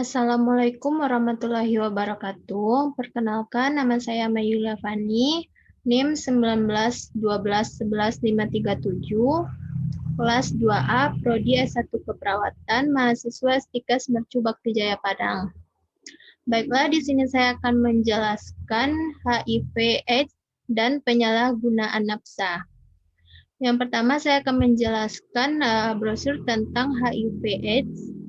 Assalamualaikum warahmatullahi wabarakatuh. Perkenalkan, nama saya Mayula Fani, NIM 19 12 11 537, kelas 2A, Prodi S1 Keperawatan, mahasiswa Stikes Mercu Bakti Jaya Padang. Baiklah, di sini saya akan menjelaskan HIV/AIDS dan penyalahgunaan nafsa. Yang pertama, saya akan menjelaskan brosur tentang HIV/AIDS.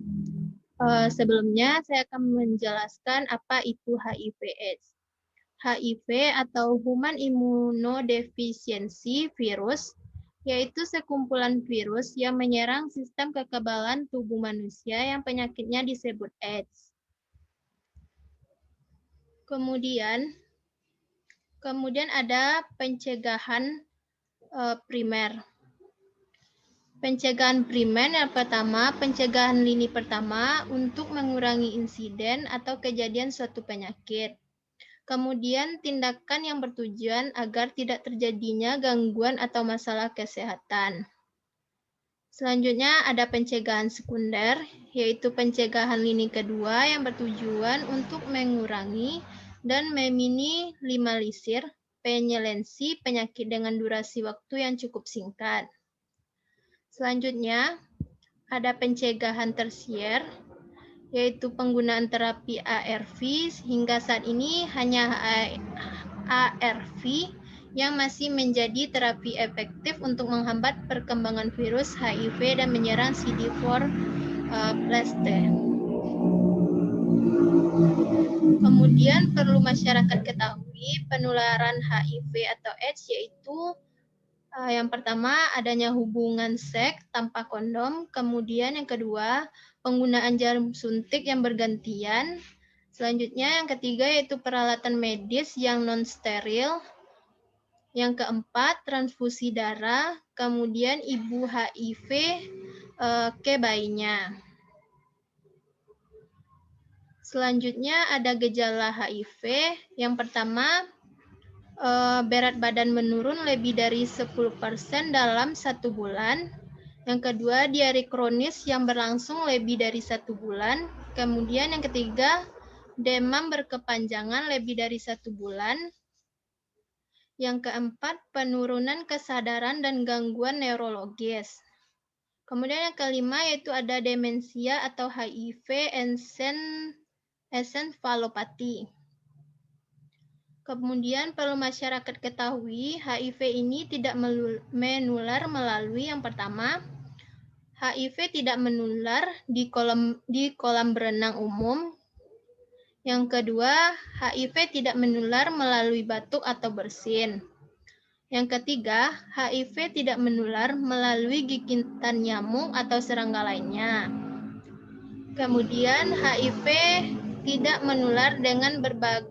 Sebelumnya, saya akan menjelaskan apa itu HIV/AIDS. HIV atau Human Immunodeficiency Virus, yaitu sekumpulan virus yang menyerang sistem kekebalan tubuh manusia yang penyakitnya disebut AIDS. Kemudian ada pencegahan primer. Pencegahan primer yang pertama, pencegahan lini pertama untuk mengurangi insiden atau kejadian suatu penyakit. Kemudian tindakan yang bertujuan agar tidak terjadinya gangguan atau masalah kesehatan. Selanjutnya ada pencegahan sekunder, yaitu pencegahan lini kedua yang bertujuan untuk mengurangi dan meminimalisir penyelensi penyakit dengan durasi waktu yang cukup singkat. Selanjutnya, ada pencegahan tersier, yaitu penggunaan terapi ARV. Hingga saat ini hanya ARV yang masih menjadi terapi efektif untuk menghambat perkembangan virus HIV dan menyerang CD4 plus T. Kemudian perlu masyarakat ketahui penularan HIV atau AIDS, yaitu yang pertama, adanya hubungan seks tanpa kondom. Kemudian yang kedua, penggunaan jarum suntik yang bergantian. Selanjutnya yang ketiga yaitu peralatan medis yang non-steril. Yang keempat, transfusi darah. Kemudian ibu HIV ke bayinya. Selanjutnya ada gejala HIV. Yang pertama, berat badan menurun lebih dari 10% dalam 1 bulan. Yang kedua, diare kronis yang berlangsung lebih dari 1 bulan. Kemudian yang ketiga, demam berkepanjangan lebih dari 1 bulan. Yang keempat, penurunan kesadaran dan gangguan neurologis. Kemudian yang kelima yaitu ada demensia atau HIV encephalopathy. Kemudian perlu masyarakat ketahui, HIV ini tidak menular melalui yang pertama, HIV tidak menular di kolam berenang umum. Yang kedua, HIV tidak menular melalui batuk atau bersin. Yang ketiga, HIV tidak menular melalui gigitan nyamuk atau serangga lainnya. Kemudian, HIV tidak menular dengan berbagi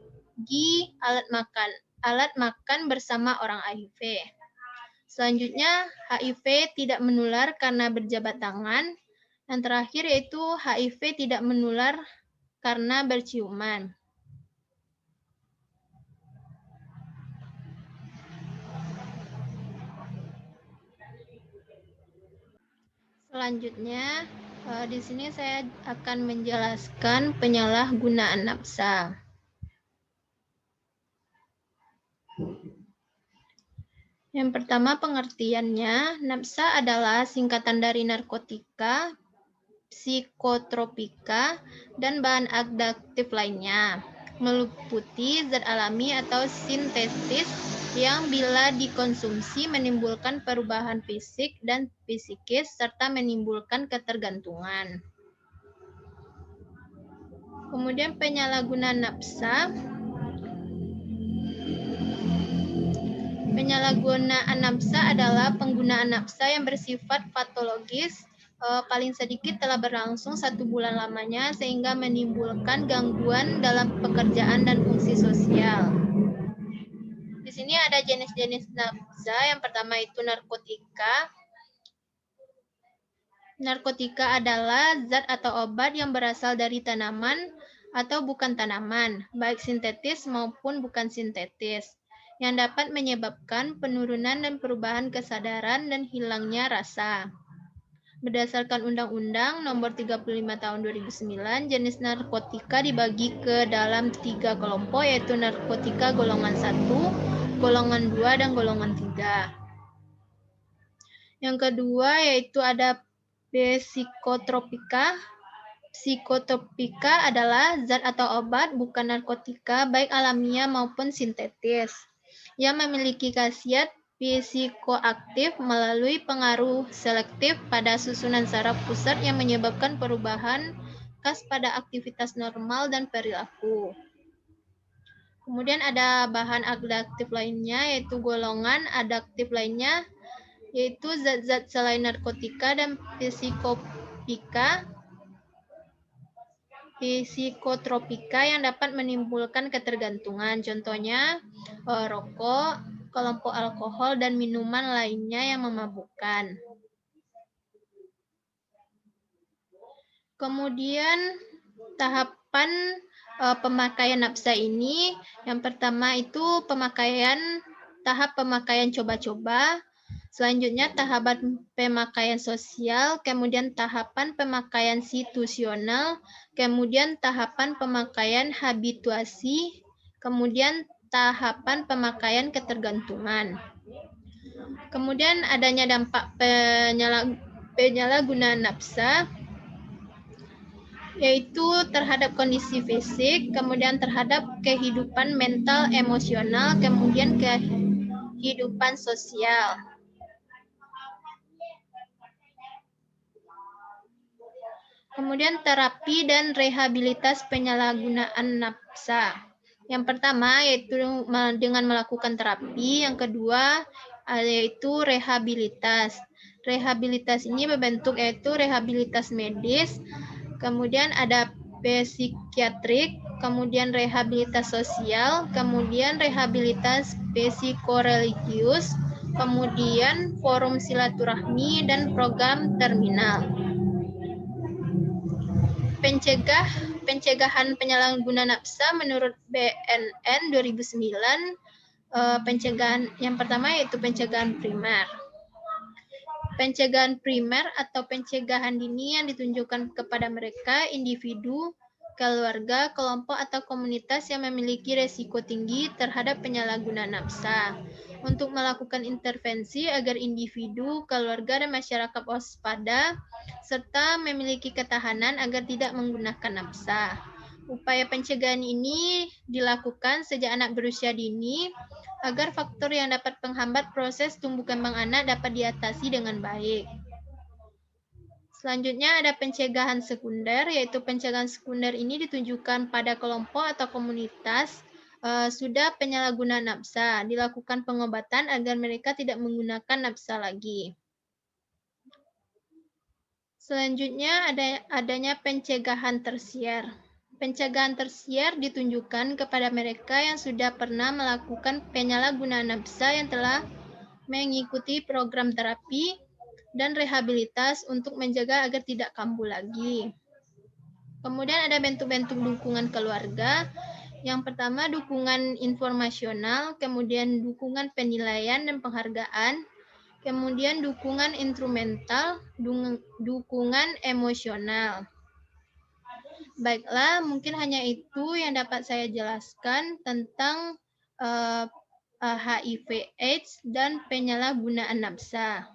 alat makan bersama orang HIV. Selanjutnya, HIV tidak menular karena berjabat tangan. Yang terakhir yaitu HIV tidak menular karena berciuman. Selanjutnya, di sini saya akan menjelaskan penyalahgunaan nafsa. Yang pertama pengertiannya, nafsa adalah singkatan dari narkotika, psikotropika, dan bahan adiktif lainnya, meliputi zat alami atau sintetis yang bila dikonsumsi menimbulkan perubahan fisik dan psikis serta menimbulkan ketergantungan. Kemudian penyalahgunaan nafsa. Penyalahgunaan nafsa adalah penggunaan nafsa yang bersifat patologis, paling sedikit telah berlangsung 1 bulan lamanya sehingga menimbulkan gangguan dalam pekerjaan dan fungsi sosial. Di sini ada jenis-jenis nafsa. Yang pertama itu narkotika. Narkotika adalah zat atau obat yang berasal dari tanaman atau bukan tanaman, baik sintetis maupun bukan sintetis, yang dapat menyebabkan penurunan dan perubahan kesadaran dan hilangnya rasa. Berdasarkan Undang-Undang Nomor 35 Tahun 2009, jenis narkotika dibagi ke dalam 3 kelompok, yaitu narkotika golongan 1, golongan 2, dan golongan 3. Yang kedua yaitu ada psikotropika. Psikotropika adalah zat atau obat, bukan narkotika, baik alamiah maupun sintetis, yang memiliki khasiat psikoaktif melalui pengaruh selektif pada susunan saraf pusat yang menyebabkan perubahan khas pada aktivitas normal dan perilaku. Kemudian ada bahan adaptif lainnya, yaitu golongan adaptif lainnya, yaitu zat-zat selain narkotika dan psikotropika yang dapat menimbulkan ketergantungan. Contohnya rokok, kelompok alkohol, dan minuman lainnya yang memabukkan. Kemudian tahapan pemakaian nafsa ini, yang pertama itu tahap pemakaian coba-coba, selanjutnya tahapan pemakaian sosial, kemudian tahapan pemakaian situasional, kemudian tahapan pemakaian habituasi, kemudian tahapan pemakaian ketergantungan. Kemudian adanya dampak penyalahgunaan nafsa, yaitu terhadap kondisi fisik, kemudian terhadap kehidupan mental, emosional, kemudian kehidupan sosial. Kemudian terapi dan rehabilitas penyalahgunaan nafsa. Yang pertama yaitu dengan melakukan terapi, yang kedua yaitu rehabilitas. Rehabilitas ini berbentuk yaitu rehabilitas medis, kemudian ada psikiatrik, kemudian rehabilitas sosial, kemudian rehabilitas psikoreligius, kemudian forum silaturahmi, dan program terminal. Pencegahan penyalahgunaan nafsa menurut BNN 2009, pencegahan yang pertama yaitu pencegahan primer. Pencegahan primer atau pencegahan dini yang ditunjukkan kepada mereka, individu, keluarga, kelompok, atau komunitas yang memiliki resiko tinggi terhadap penyalahgunaan nafsa, untuk melakukan intervensi agar individu, keluarga, dan masyarakat waspada, serta memiliki ketahanan agar tidak menggunakan nafsa. Upaya pencegahan ini dilakukan sejak anak berusia dini, agar faktor yang dapat menghambat proses tumbuh kembang anak dapat diatasi dengan baik. Selanjutnya ada pencegahan sekunder, yaitu pencegahan sekunder ini ditunjukkan pada kelompok atau komunitas sudah penyalahgunaan nafsa, dilakukan pengobatan agar mereka tidak menggunakan nafsa lagi. Selanjutnya adanya pencegahan tersier. Pencegahan tersier ditunjukkan kepada mereka yang sudah pernah melakukan penyalahgunaan nafsa yang telah mengikuti program terapi dan rehabilitas untuk menjaga agar tidak kambuh lagi. Kemudian ada bentuk-bentuk dukungan keluarga. Yang pertama dukungan informasional, kemudian dukungan penilaian dan penghargaan, kemudian dukungan instrumental, dukungan emosional. Baiklah, mungkin hanya itu yang dapat saya jelaskan tentang HIV/AIDS dan penyalahgunaan nafsa.